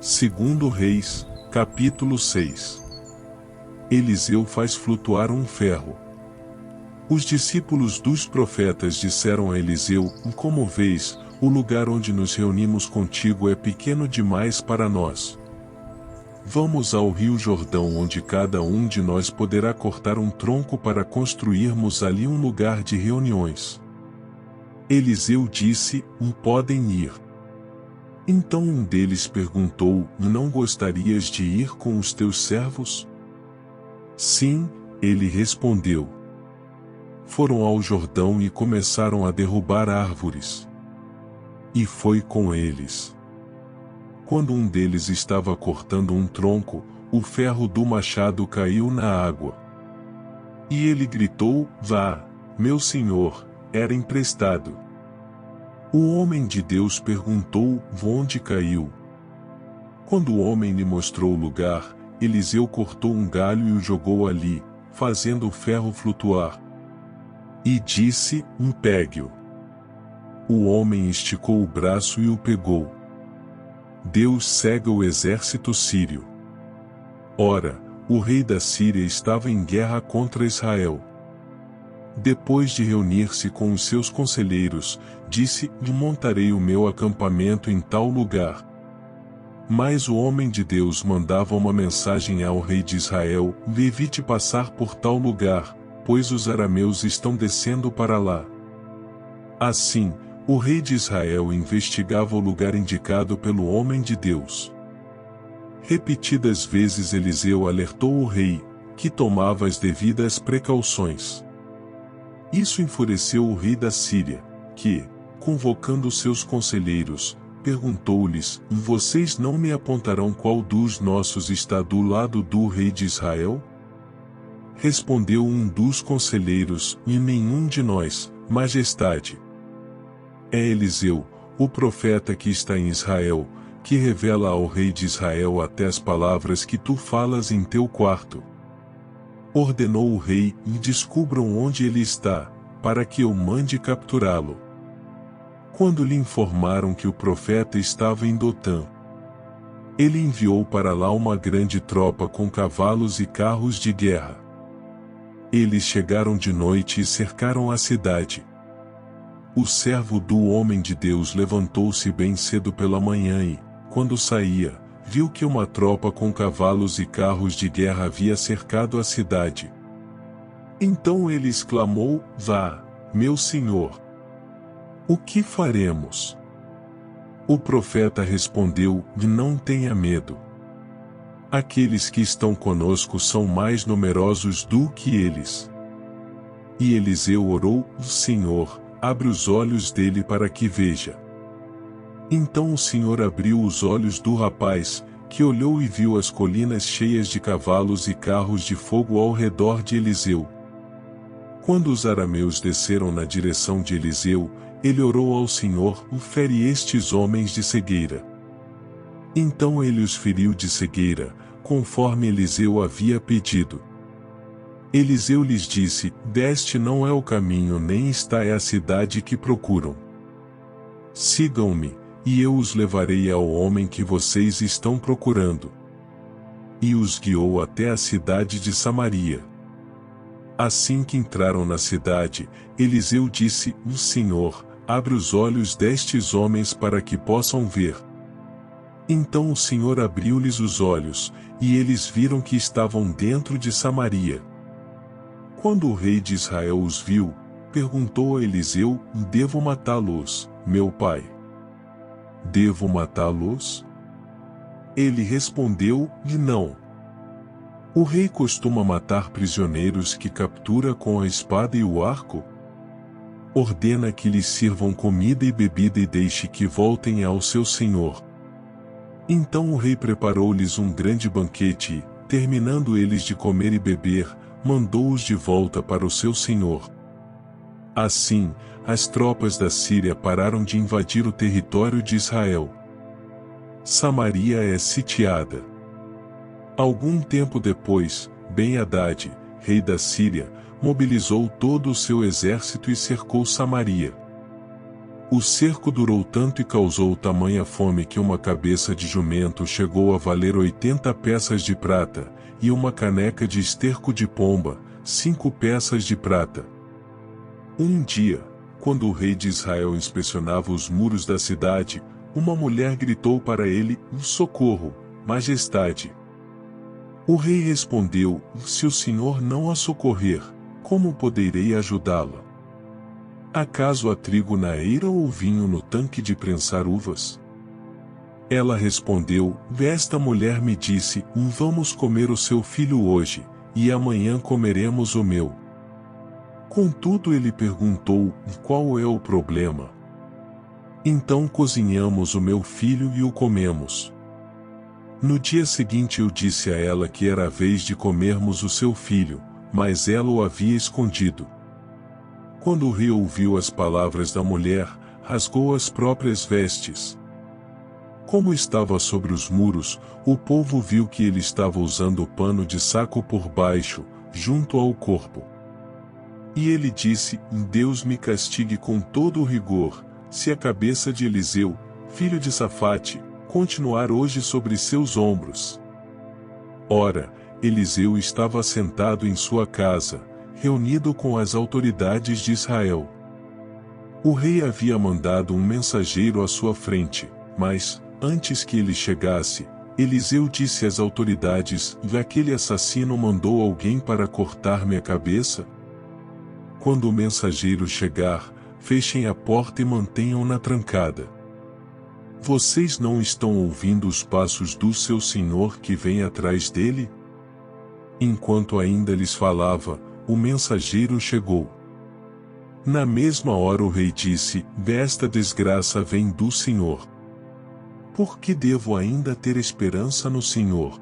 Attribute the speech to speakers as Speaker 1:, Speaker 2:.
Speaker 1: Segundo Reis, capítulo 6. Eliseu faz flutuar um ferro. Os discípulos dos profetas disseram a Eliseu: Como vês, o lugar onde nos reunimos contigo é pequeno demais para nós. Vamos ao rio Jordão, onde cada um de nós poderá cortar um tronco para construirmos ali um lugar de reuniões. Eliseu disse: Podem ir. Então um deles perguntou: Não gostarias de ir com os teus servos? Sim, ele respondeu. Foram ao Jordão e começaram a derrubar árvores. E foi com eles. Quando um deles estava cortando um tronco, o ferro do machado caiu na água. E ele gritou: Vá, meu senhor, era emprestado. O homem de Deus perguntou: Onde caiu? Quando o homem lhe mostrou o lugar, Eliseu cortou um galho e o jogou ali, fazendo o ferro flutuar. E disse: Pegue-o. O homem esticou o braço e o pegou. Deus cega o exército sírio. Ora, o rei da Síria estava em guerra contra Israel. Depois de reunir-se com os seus conselheiros, disse: Montarei o meu acampamento em tal lugar. Mas o homem de Deus mandava uma mensagem ao rei de Israel: Evite passar por tal lugar, pois os arameus estão descendo para lá. Assim, o rei de Israel investigava o lugar indicado pelo homem de Deus. Repetidas vezes Eliseu alertou o rei, que tomava as devidas precauções. Isso enfureceu o rei da Síria, que, convocando seus conselheiros, perguntou-lhes: Vocês não me apontarão qual dos nossos está do lado do rei de Israel? Respondeu um dos conselheiros: Nenhum de nós, majestade. É Eliseu, o profeta que está em Israel, que revela ao rei de Israel até as palavras que tu falas em teu quarto. Ordenou o rei: Descubram onde ele está, para que eu mande capturá-lo. Quando lhe informaram que o profeta estava em Dotã, ele enviou para lá uma grande tropa com cavalos e carros de guerra. Eles chegaram de noite e cercaram a cidade. O servo do homem de Deus levantou-se bem cedo pela manhã e, quando saía, viu que uma tropa com cavalos e carros de guerra havia cercado a cidade. Então ele exclamou: Vá, meu senhor. O que faremos? O profeta respondeu: Não tenha medo. Aqueles que estão conosco são mais numerosos do que eles. E Eliseu orou: Senhor, abre os olhos dele para que veja. Então o Senhor abriu os olhos do rapaz, que olhou e viu as colinas cheias de cavalos e carros de fogo ao redor de Eliseu. Quando os arameus desceram na direção de Eliseu, ele orou ao Senhor: Fere estes homens de cegueira. Então ele os feriu de cegueira, conforme Eliseu havia pedido. Eliseu lhes disse: Deste não é o caminho nem esta é a cidade que procuram. Sigam-me, e eu os levarei ao homem que vocês estão procurando. E os guiou até a cidade de Samaria. Assim que entraram na cidade, Eliseu disse: Senhor, abre os olhos destes homens para que possam ver. Então o Senhor abriu-lhes os olhos, e eles viram que estavam dentro de Samaria. Quando o rei de Israel os viu, perguntou a Eliseu: Devo matá-los, meu pai? Devo matá-los? Ele respondeu: Não. O rei costuma matar prisioneiros que captura com a espada e o arco? Ordena que lhes sirvam comida e bebida e deixe que voltem ao seu senhor. Então o rei preparou-lhes um grande banquete e, terminando eles de comer e beber, mandou-os de volta para o seu senhor. Assim, as tropas da Síria pararam de invadir o território de Israel. Samaria é sitiada. Algum tempo depois, Ben-Hadad, rei da Síria, mobilizou todo o seu exército e cercou Samaria. O cerco durou tanto e causou tamanha fome que uma cabeça de jumento chegou a valer 80 peças de prata, e uma caneca de esterco de pomba, 5 peças de prata. Um dia, quando o rei de Israel inspecionava os muros da cidade, uma mulher gritou para ele: "Socorro, majestade!" O rei respondeu: "Se o senhor não a socorrer, como poderei ajudá-la? Acaso há trigo na eira ou vinho no tanque de prensar uvas?" Ela respondeu: "Esta mulher me disse: Vamos comer o seu filho hoje, e amanhã comeremos o meu." Contudo ele perguntou: "Qual é o problema?" "Então cozinhamos o meu filho e o comemos." No dia seguinte eu disse a ela que era a vez de comermos o seu filho, mas ela o havia escondido. Quando o rei ouviu as palavras da mulher, rasgou as próprias vestes. Como estava sobre os muros, o povo viu que ele estava usando o pano de saco por baixo, junto ao corpo. E ele disse: "Deus me castigue com todo o rigor, se a cabeça de Eliseu, filho de Safate, continuar hoje sobre seus ombros." Ora, Eliseu estava sentado em sua casa, reunido com as autoridades de Israel. O rei havia mandado um mensageiro à sua frente, mas, antes que ele chegasse, Eliseu disse às autoridades: "Aquele assassino mandou alguém para cortar-me a cabeça? Quando o mensageiro chegar, fechem a porta e mantenham-na trancada. Vocês não estão ouvindo os passos do seu senhor que vem atrás dele?" Enquanto ainda lhes falava, o mensageiro chegou. Na mesma hora o rei disse: "Esta desgraça vem do Senhor. Por que devo ainda ter esperança no Senhor?"